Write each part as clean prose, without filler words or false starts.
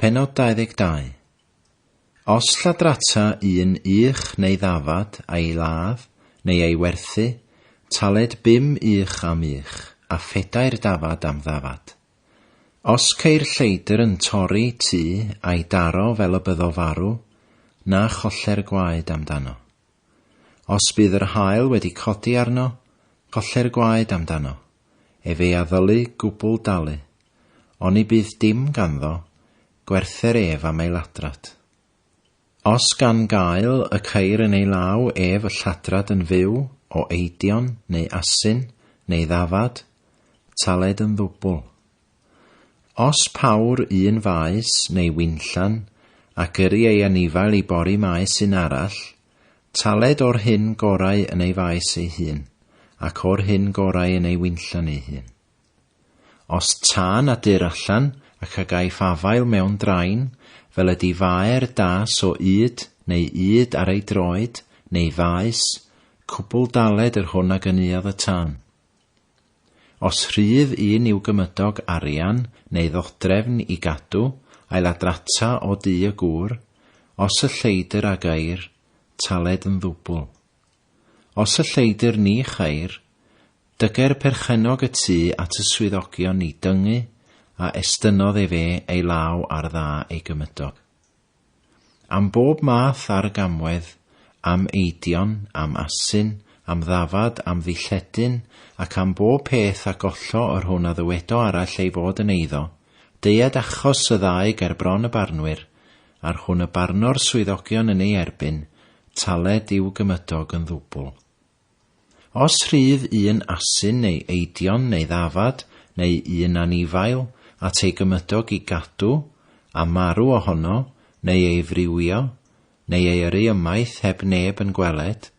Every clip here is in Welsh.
Pennod 22. Os lladrata un uch neu ddafad a'i ladd neu ei werthu, taled 5 uch am uch, a 4 dafad am ddafad. Os ceir lleidr yn torri tŷ a'i daro fel y byddo farw, na choller gwaed amdano. Os bydd yr haul wedi codi arno, choller gwaed amdano, efe addylu gwbl dalu, oni bydd dim ganddo, gwerther ef am ei ladrat. Os gan gael y ceir yn ei law ef y lladrad yn fyw o eidion neu asyn neu ddafad, taled yn ddwbl. Os pawr un faes neu wynllan a gyrru ei anifail i bori maes un arall, taled o'r hyn gorau yn ei faes ei hun, ac o'r hyn gorau yn ei wynllan ei hun. Os tân a dyr allan ac a gaiff afael mewn draen, fel ydy faer das o yd neu yd ar ei droed neu faes, cwbl daled yr hwn a gynuodd y tân. Os rhydd un i'w gymydog arian neu ddodrefn i gadw a'i ladrata o dŷ y gŵr, os y lleidr a gair, taled yn ddwbl. Os y lleidr ni chair, dyger perchenog y tŷ at y swyddogion i dyngu a estynodd efe ei law ar dda ei gymydog. Am bob math ar gamwedd, am eidion, am asyn, am ddafad, am ddilledyn, ac am bob peth a gollo yr hwn a ddywedo arall ei fod yn eiddo, deiad achos y ddau ger bron y barnwyr, ar hwn y barno'r swyddogion yn ei erbyn, taled i'w gymydog yn ddwbl. Os rhydd un asyn neu eidion neu ddafad, neu un anifail, at ei gymydog i gadw, a marw ohono, neu ei friwio, neu ei yrru ymaith heb neb yn gweled,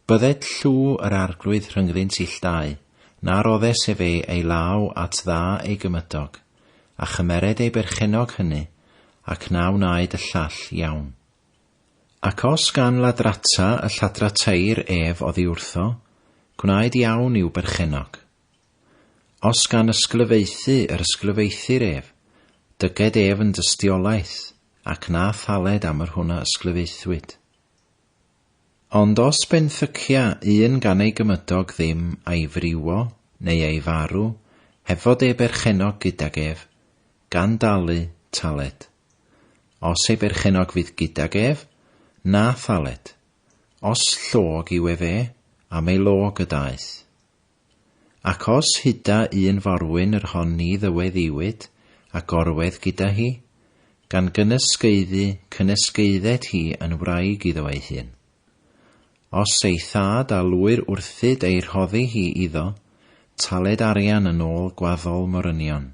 bydded llw yr arglwydd rhyngddynt ill dau, na roddes efe ei law at dda ei gymydog, a chymered ei berchenog hynny, ac na wnaed y llall iawn. Ac os gan ladrata y lladrateir ef oddi wrtho, gwnaed iawn i'w berchenog. Os gan ysglyfeithi yr ysglyfeithir ef, dyged ef yn dystiolaeth, ac na thaled am yr hwnna ysglyfeithwyd. Ond os benthycia un gan ei gymydog ddim a'i friwo neu ei farw, hefod ei berchenog gydag ef, gan dalu taled. Os ei berchenog fydd gydag ef, na thaled. Os llog yw efe, am ei log y daeth. Ac os hyda un forwyn yr honni ddyweddiwyd a gorwedd gyda hi, gan cynysgeiddet hi yn wraig iddo ei hun. Os ei thad a lwyr wrthyd ei rhoddi hi iddo, taled arian yn ôl gwaddol morynion.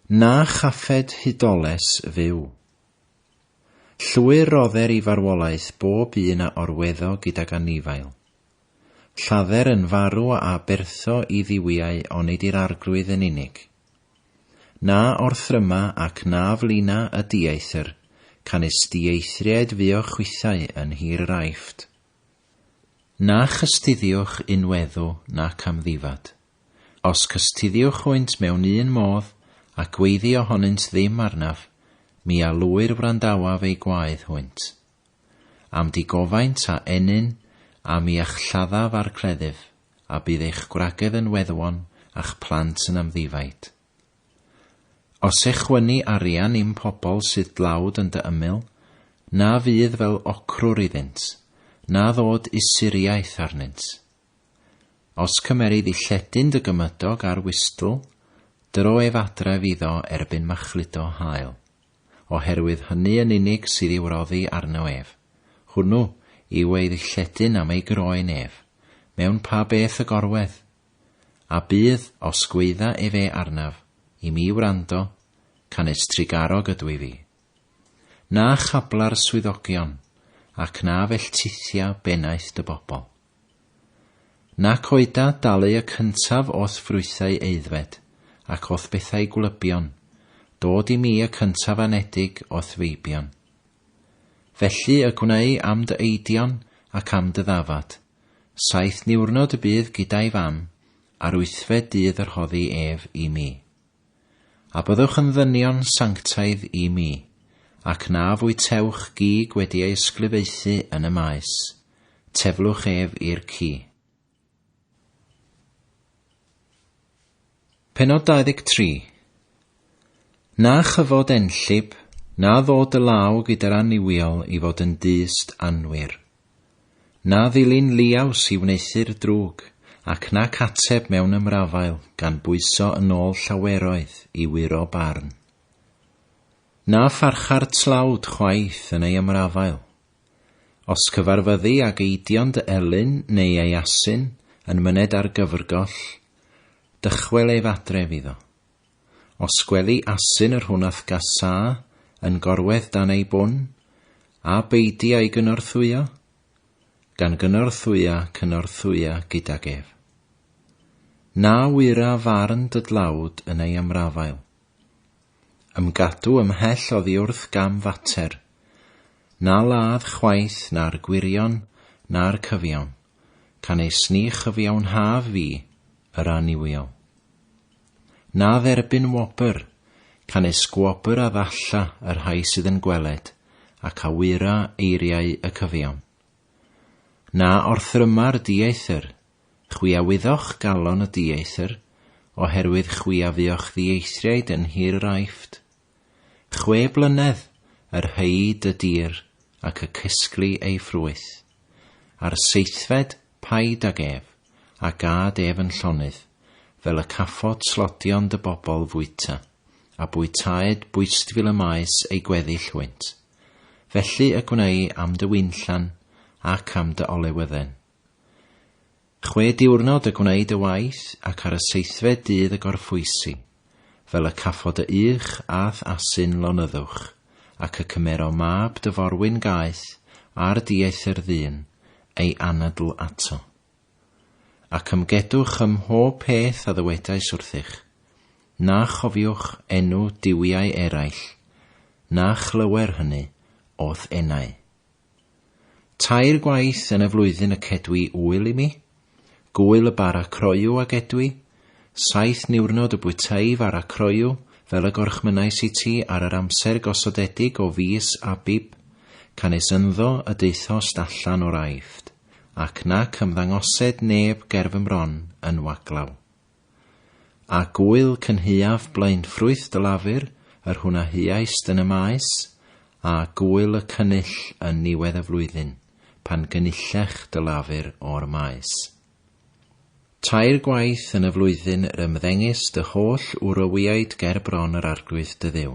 Na chaffed hydoles fyw. Llwyr rodder i farwolaeth bob un a orweddo gydag anifail. Lladder yn farw a bertho i ddiwiau onid i'r arglwydd yn unig. Na orthryma ac na flina y dieithr, can ysdieithried fuo chwythau yn hir yr aifft. Na chystuddiwch unweddw nac am ddifad. Os cystuddiwch hwynt mewn un modd, a gweiddi ohonynt ddim arnaf, mi a lwyr wrandawaf ei gwaedd hwynt. Am digofaint a enyn, a mi a'ch lladdaf ar cleddyf, a bydd eich gwragedd yn weddwon a'ch plant yn amddifaid. Os echwynu arian i'm pobl sydd dlawd yn dy ymyl, na fydd fel ocrwr iddynt, na ddod isiriaeth arnynt. Os cymerid i lledyn dy gymydog ar wistl, dyro ef adref iddo erbyn machludo hael, oherwydd hynny yn unig sydd i'w roddi arno ef. Hwnnw yw ei ddilledyn am ei groen ef, mewn pa beth y gorwedd, a bydd os gweidda efe arnaf, i mi wrando, canes trigarog ydw i fi. Na chabla'r swyddogion, ac na felltithia bennaeth dy bobl. Na coeda dalu y cyntaf o'th ffrwythau eiddfed, ac o'th bethau gwlybion, dod i mi y cyntaf anedig o'th feibion. Felly y gwneud am dy eidion ac am dy ddafad, saith niwrnod y bydd gyda'i fam, ar wythfed dydd yr hoddi ef i mi. a byddwch yn ddynion sanctaidd i mi, ac na fwytewch gig wedi ei ysglyfaethu yn y maes, teflwch ef i'r ci. Pennod 23. Na chyfod enllib, na ddod y law gyda'r aniwiol i fod yn dyst anwyr. Na ddilyn liaws i wneithu'r drwg, ac na cateb mewn ymrafael gan bwyso yn ôl llaweroedd i wiro barn. Na pharchar tlawd chwaith yn ei ymrafael. Os cyfarfyddi ag eidion dy elyn neu ei asyn yn myned ar gyfrgoll, dychwel ef adref iddo. Os gweli asyn yr hwnath gasa yn gorwedd dan ei bwn, a beidi ei gynorthwyo, gan cynorthwya gydag ef. Na wyra farn dydlawd yn ei ymrafael. Ymgadw ymhell oddi wrth gam fater, na ladd chwaith na'r gwirion na'r cyfiawn, can ei sni chyfiawn haf fi, yr aniwiol. Na dderbyn wobr, can ei sgwobr a ddalla yr rhai sydd yn gweled, ac a wyra eiriau y cyfiawn. Na orthryma'r dieithr, chwiawyddoch galon y dieithr, oherwydd chwiafioch ddieithriaid yn hir raifft. 6 blynedd yr hyd y dir ac y cysglu ei ffrwyth. Ar seithfed paid ag ef, a gad ef yn llonydd, fel y caffod slodion dy bobl fwyta, a bwytaed bwystfil y maes ei gweddill wynt. Felly y gwneud am dy wynllan ac am dy olewydden. 6 diwrnod y gwneud y waith ac ar y seithfed dydd y gorffwysi, fel y caffod y uch ath asyn lonyddwch, ac y cymero mab dy forwyn gaeth a'r dieithr ddyn ei anadl ato. Ac ymgedwch ym mhob peth a ddywedais wrthych, na chofiwch enw diwiau eraill, na chlywer hynny o'th enau. 2 gwaith yn y flwyddyn y cedwi wyl i mi, gwyl y bara croiw a gedwi, 7 niwrnod y bwytau fara croiw, fel y gorchmynais i ti ar yr amser gosodedig o fis Abib, can esynddo y deithos allan o'r aifft, ac nac ymddangosed neb gerf ymron yn waglaw. A gwyl cynhiaf blaen ffrwyth dy lafur, yr hwnna hiaist yn y maes, a gwyl y cynnill yn niwedd y flwyddyn, pan gynillech dy lafur o'r maes. 2 gwaith yn y flwyddyn yr ymddengys dy holl wrowiaid ger bron yr arglwydd dy ddiw.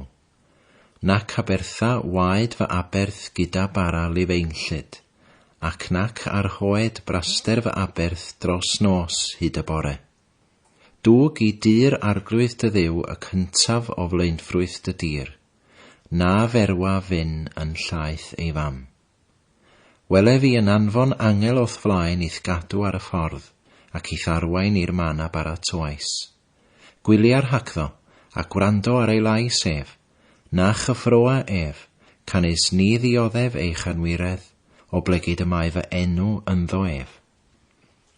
Nac abertha waed fy aberth gyda bara lifeinllyd, ac nac ar hoed braster fy aberth dros nos hyd y bore. Dwg i dir arglwydd dy ddiw y cyntaf o flaenffrwyth dy dir, na ferwa fyn yn llaeth ei fam. Wele fi yn anfon angel o'th flaen i'th gadw ar y ffordd, ac i'th arwain i'r man a baratoes. Gwyliar hacddo, ac gwrando ar ei lais ef, na chyffroa ef, can eis ni ddioddef ei chanwiredd, o blegyd y mae fy enw ynddo ef.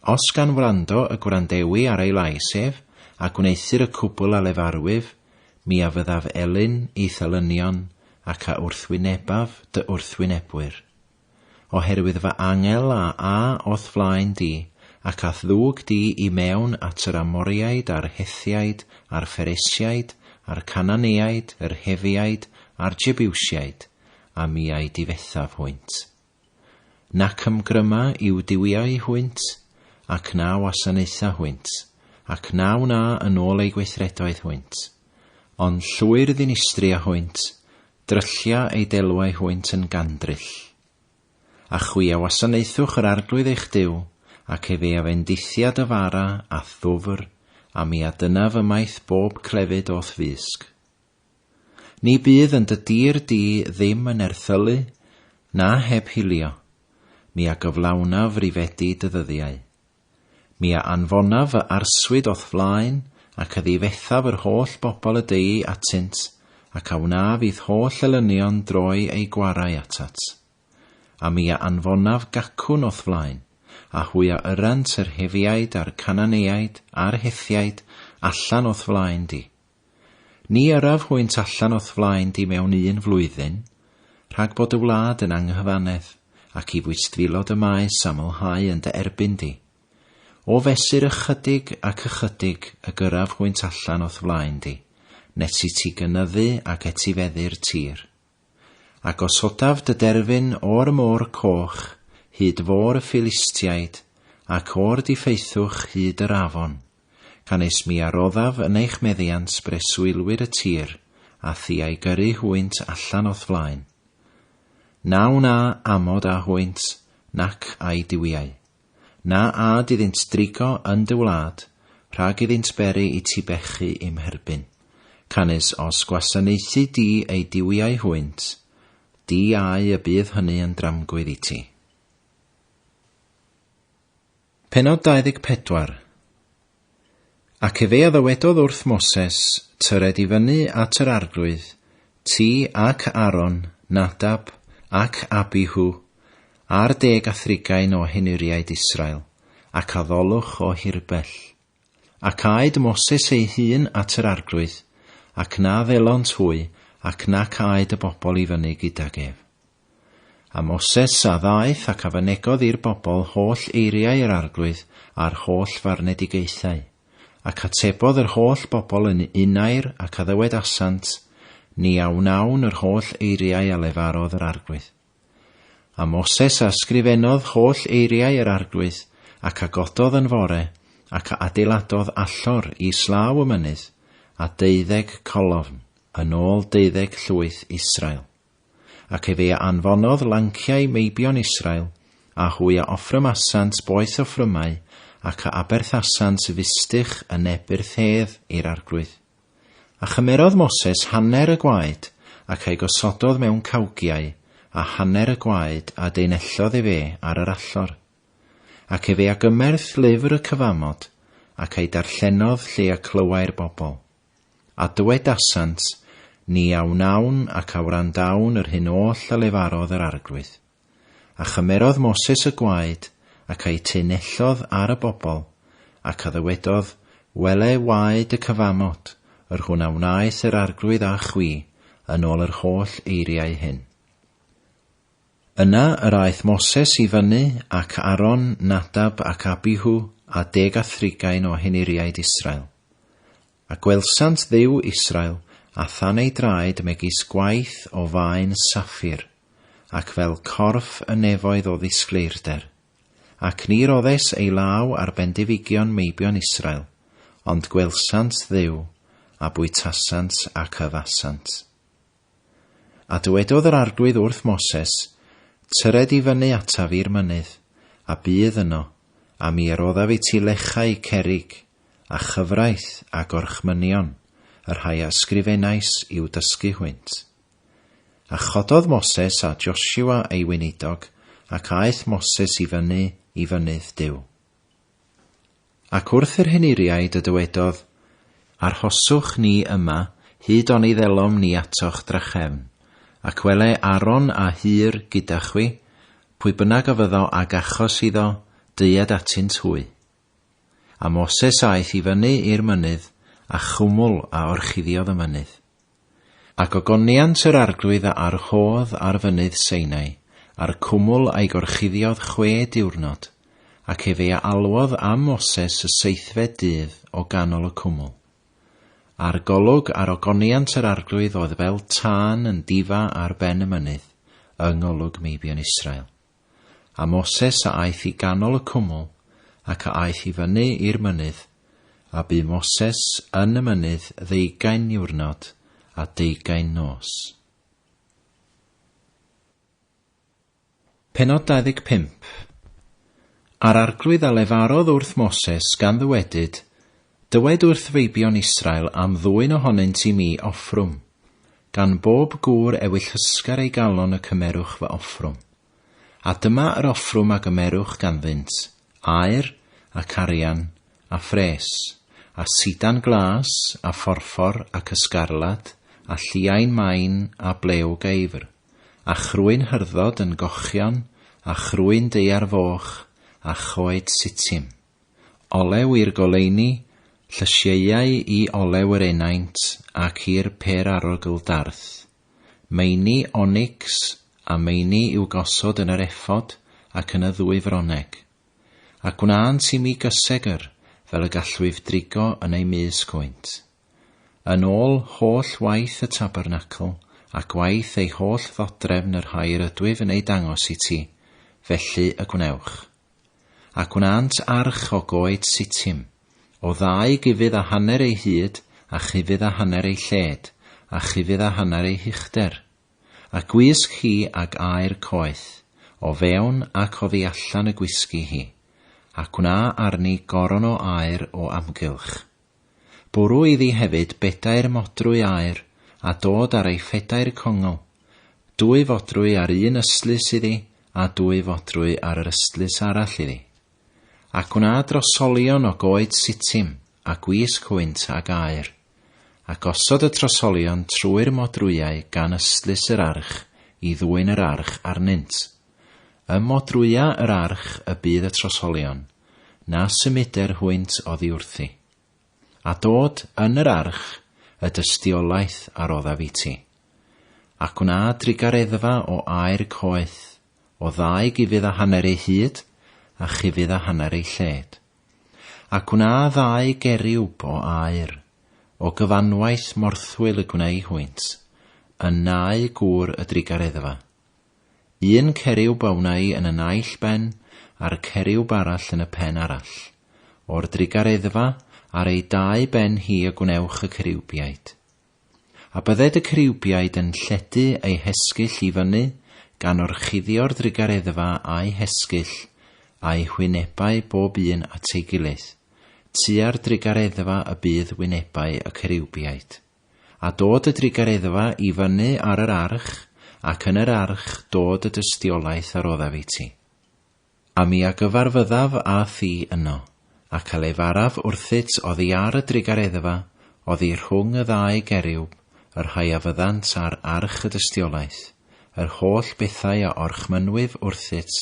Os gan wrando y gwrandewi ar ei lais ef, a gwneithir y cwbl a lefarwyf, mi a fyddaf elyn i thylynion, ac a wrthwynebaf dy wrthwynebwyr. Oherwydd fy angel a o'th flaen di, ac a ddwg di i mewn at yr Amoriaid a'r Hethiaid, a'r Pheresiaid, a'r Cananeaid, yr Hefiaid, a'r Jebiwsiaid, a mi ai difethaf hwynt. Nac ymgryma i'w diwiau hwynt, ac na wasanaetha hwynt, ac naw na yn ôl ei gweithredoedd hwynt, ond llwyr ddinistria hwynt, dryllia ei delwau hwynt yn gandryll. A chwi a wasanaethwch yr arglwydd eich diw, ac efe a fendithiad y fara a ddwfr, a mi a dyna fy maith bob clefyd o'th fisg. Ni bydd yn dy dir di ddim yn erthylu, na heb hilio, mi a gyflawnaf rifedi dy ddyddiau. Mi a anfonaf y arswyd o'th flaen, ac a ddifethaf yr holl bobl y dei atynt, ac a wnaf fydd holl elynion droi ei gwarau atat. A mi a anfonaf gacwn o'th flaen, a hwy a yrant yr Hefiaid a'r Cananeaid a'r Hethiaid allan o'th flaen di. Ni yraf hwynt allan o'th flaen di mewn un flwyddyn, rhag bod y wlad yn anghyfanedd, ac I fwystfilod y maes amlhau yn dy erbyn di. O fesur ychydig ac ychydig y gyraf hwynt allan o'th flaen di, nes I ti gynyddu ac etifeddu'r tir. Ac os hodaf dy derfyn o'r môr coch, hyd fôr y Philistiaid, ac o'r diffeithwch hyd yr afon, canes mi aroddaf yn eich meddiant breswylwyr y tir, a thi ei gyrru hwynt allan o'th flaen. Naw na amod a hwynt, nac a'i diwiau. Na ad iddynt drigo yn dy wlad, rhag iddynt beru I ti bechu I'm herbyn. Canes os gwasanaethu di ei diwiau hwynt, di ai y bydd hynny yn dramgwydd I ti. Pennod 24. Ac fe addywedodd wrth Moses, tyred I fyny at yr arglwydd, ti ac Aaron, Nadab ac Abihu, a'r 10 o henuriaid Israel, ac addolwch o hirbell. Ac aed Moses ei hun at yr arglwydd, ac na ddelont hwy, ac na caed y bobl I fyny gydag ef. A Moses a ddaeth ac afynegodd i'r bobl holl eiriau yr arglwydd a'r holl farnedigaethau, ac atebodd yr holl bobl yn unair ac addywed asant, ni awnawn yr holl eiriau a lefarodd yr arglwydd. A Moses a sgrifennodd holl eiriau yr arglwydd, ac agododd yn fore, ac adeiladodd allor I slaw y mynydd, a 12 colofn, yn ôl 12 llwyth Israel. Ac fe anfonodd lanciau meibion Israel, a hwy a offrymasant boeth offrymau, ac a aberthasant fustych yn ebyr-thedd i'r arglwydd. A chymerodd Moses hanner y gwaed, ac ei gosododd mewn cawgiau, a hanner y gwaed a deinellodd fe ar yr allor. Ac fe a gymerth lyfr y cyfamod, ac ei darllenodd lle a clywai'r bobl. A dywedasant, ni awnawn ac awrandawn yr hyn oll a lefarodd yr arglwydd. A chymerodd Moses y gwaed, ac ei teinellodd ar y bobl, ac a ddywedodd, wele waed y cyfamod, yr hwn a wnaeth yr arglwydd a chwi, yn ôl yr holl eiriau hyn. Yna yr aeth Moses I fyny, ac Aaron, Nadab ac Abihu, a 10 o henuriaid Israel. A gwelsant Dduw Israel, a than ei draed megis gwaith o faen saffir, ac fel corff y nefoedd o ddisgleirder, ac ni roddes ei law ar bendifigion meibion Israel, ond gwelsant Dduw, a bwytasant ac yfasant. A dywedodd yr arglwydd wrth Moses, tyred I fyny ataf i'r mynydd, a bydd yno, a mi aroddaf I ti lechau cerig, a chyfraith a gorchmynion, yr rhai a sgrifennais i'w dysgu hwynt. A chododd Moses a Joshua ei weinidog, ac aeth Moses I fynydd Duw. Ac wrth yr henuriaid y dywedodd, arhoswch ni yma, hyd on I ddelom ni atoch drachefn, ac wele Aaron a Hur gyda chwi, pwy bynnag a fyddo ag achos iddo, dyed atynt hwy. A Moses aeth I fyny i'r mynydd, a chwmwl a orchuddiodd y mynydd. Ac ogoniant yr arglwydd a arhodd ar fynydd Seinai, a'r cwmwl a'i gorchuddiodd 6 diwrnod, ac fe a alwodd am Moses y 7fed dydd o ganol y cwmwl. A'r golwg ar ogoniant yr arglwydd oedd fel tân yn difa ar ben y mynydd, yng ngolwg meibion Israel. A Moses a aeth I ganol y cwmwl, ac a aeth I fyny i'r mynydd, a bu Moses yn y mynydd 20 niwrnod a 20 nos. Pennod 25. Ar arglwydd a lefarodd wrth Moses gan ddywedyd, dywed wrth feibion Israel am 2 ohonynt I mi offrwm, gan bob gŵr ewyll hysgar ei galon y cymerwch fy offrwm. A dyma yr offrwm a gymerwch ganddynt, aer a carian a ffres, a sidan glas a phorffor ac ysgarlad, a lliain main a blew geifr, a chrwyn hyrddod yn gochion, a chrwyn deiar foch, a choed sitim, olew i'r goleuni, Llysieiau I olew yr enaint ac i'r per arogl darth. Meini onyx a meini i'w gosod yn yr effod ac yn y ddwy froneg. Ac wna'n sy'n mi gysegur fel y gallwyf drigo yn ei mysgwynt. Yn ôl holl waith y tabernacl ac waith ei holl ddodrefn yr hair ydwyf yn ei dangos I ti, felly y gwnewch. Ac wnaant arch o goed sitim, o ddau gifydd a hanner ei hyd a chifydd a hanner ei lled a chifydd a hanner ei hychder. A gwisg hi ag aer coeth, o fewn ac oddi allan y gwisgi hi, ac wna arni goron o aer o amgylch. Bwrw iddi hefyd bedair modrwy aer, a dod ar ei phedair congl, 2 fodrwy ar un ystlys iddi, a 2 fodrwy ar yr ystlys arall iddi. Ac wna drosolion o goed sitim, a gwisg hwynt ag aer, a gosod y trosolion trwy'r modrwyau gan ystlys yr arch I ddwyn yr arch arnynt. Y modrwya yr arch y bydd y trosolion, na symuder hwynt oddi wrthi. A dod yn yr arch y dystiolaeth ar oddaf I ti. Ac wna drigareddfa o aer coeth, o ddau gifydd a hanner ei hyd, a chifydd a hanner ei lled. Ac wna ddau geriwb o aer, o gyfanwaith morthwyl y gwneud hwynt, yn nau gŵr y drigareddfa. Un ceriwb a wneu yn y naill ben, a'r ceriwb arall yn y pen arall. O'r drigareddfa ar ei 2 ben hi y gwnewch y ceriwbiaid. A bydded y ceriwbiaid yn lledu ei hesgyll I fyny gan orchuddio'r drigareddfa a'i hesgyll a'i hwynebau bob un at ei gilydd. Tua'r drigareddfa y bydd wynebau y ceriwbiaid. A dod y drigareddfa I fyny ar yr arch, ac yn yr arch dod y dystiolaeth ar oddaf I ti. A mi a gyfarfyddaf a thi yno, a cael ei faraf wrthyt oddi ar y drigareddfa, oddi rhwng y 2 geriwb, yr rhai a fyddant ar arch y dystiolaeth, yr holl bethau a orchmynwyf wrthyt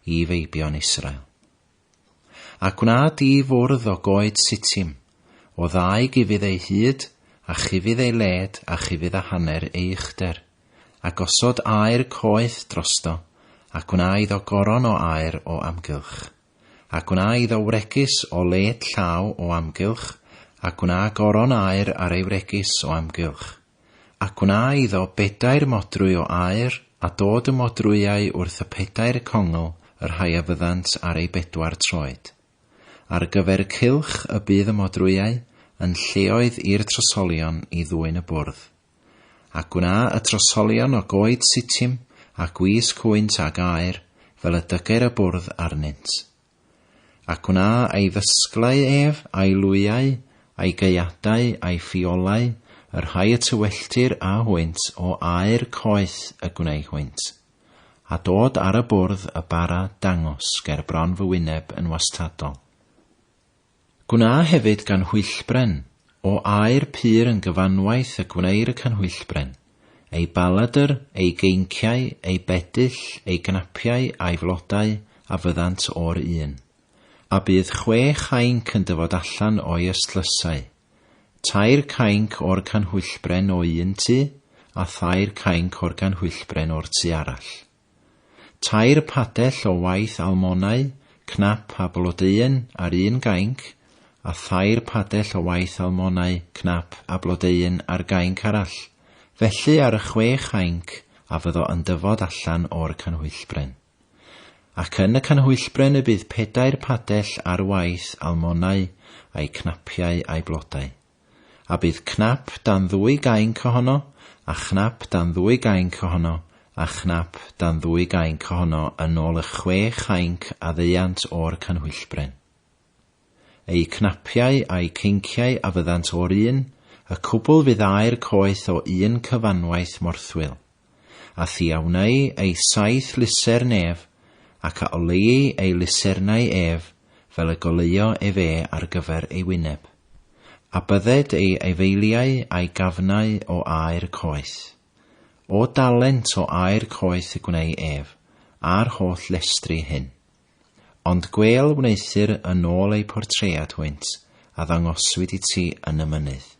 I feibion Israel. Ac wna di fwrdd o goed sitim, o 2 gifydd ei hyd, a chifydd ei led, a chifydd a hanner ei uchder, a gosod aer coeth drosto, ac wna iddo goron o aer o amgylch, ac wna iddo wregys o led llaw o amgylch, ac wna goron aer ar ei wregys o amgylch, ac wna iddo 4 modrwy o aer, a dod y modrwyau wrth y 4 congl, yr rhai a fyddant ar ei 4 troed. Ar gyfer cylch y bydd y modrwyau yn lleoedd i'r trosolion I ddwyn y bwrdd. Ac wna y trosolion o goed sitim a gwisg hwynt ag aer fel y dyger y bwrdd arnynt. Ac wna ei ddysglau ef, a'i lwyau, a'i geiadau, a'i ffiolau, yr rhai y tywelltir a hwynt o aer coeth y gwneud hwynt. A dod ar y bwrdd y bara dangos ger bron fy wyneb yn wastadol. Gwna hefyd gan hwyllbren, o aer pyr yn gyfanwaith y gwneir y canhwyllbren, ei baladr, ei geinciau, ei bedyll, ei gnapiau a'i flodau a fyddant o'r un. A bydd 6 cainc yn dyfod allan o'i ystlysau, 2 cainc o'r canhwyllbren o un tŷ, a 2 cainc o'r canhwyllbren o'r tŷ arall. 2 padell o waith almonau, cnap a blodeuyn ar un gainc, a 2 padell o waith almonau, cnap a blodeuyn ar gainc arall, felly ar y 6 cainc a fyddo yn dyfod allan o'r canhwyllbren. Ac yn y canhwyllbren y bydd 4 padell ar waith almonau a'i cnapiau a'i blodau. A bydd cnap dan 2 gainc ohono, a chnap dan 2 gainc ohono, a chnap dan 2 gainc ohono yn ôl y 6 cainc a ddeiant o'r canhwyllbren. Ei cnapiau a'i cinciau a fyddant o'r un, y cwbl fydd aer coeth o un cyfanwaith morthwyl, a thiawnau ei 7 lyser nef, ac a oleu ei lysernau ef, fel y goleuo fe ar gyfer ei wyneb. A bydded ei efeiliau a'i gafnau o aer coeth. O dalent o aer coeth y gwneud ef, a'r holl lestri hyn. Ond gwel wneithir yn ôl ei portread hwynt, a ddangoswyd i ti yn y mynydd.